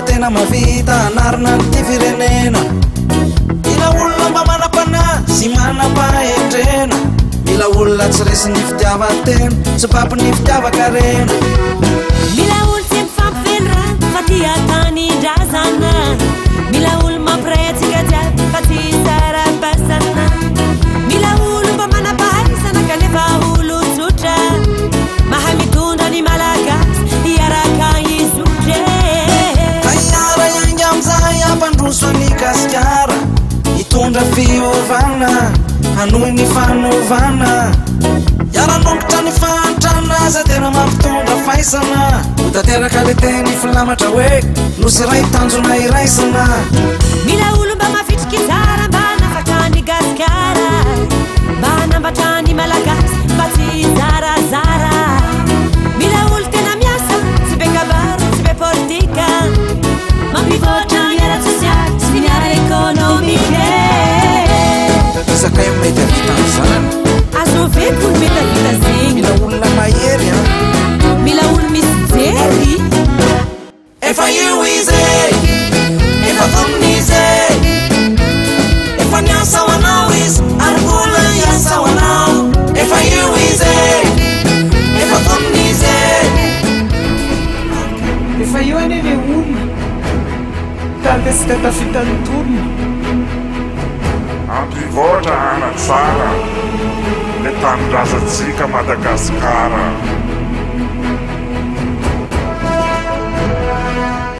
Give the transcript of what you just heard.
tena mavita anarina ty firenena mila olona mba manapana sy manam-pahendrena mila olona tsy resiny fitiavan-tena tsy pampiny fitiavakarena mila olo tsy mifampivelona fa ty atany-drazana mila olo mampiretsika jiaby fa ty sara-pasana mila olo mba manam-pahaizana kanefa olo tsotra mahay mitondra ny malagasy iaraka izotre aiara iangy amizay ampandroso ny gasikara hitondra fiovana hanohy ny fanovana iaranongotra ny fahantrana za tena mampitondra faisana otateraka le teny filamatra hoe nosy ray tanjona iraisana mila olo mba mafitriky zara mba nafatrany gasikara mba nambatrany malagasy mba tsy zarazara mila olo tena miasa tsy be kabary tsy be politika mampivoatra miara sosialy sy finiara ekonomike zakay mety avitany zany azo veko olo mety avita zegny mila olona mahery a mila olo misy jery efa io izy efa vonona izy efa niasa ho anao izy ary mbola iasa ho anao efa io izy efa vonona izy efa io ane le olona tantesika tafitany tolona ampivoatra anatsara le tanindrazantsika Madagasikara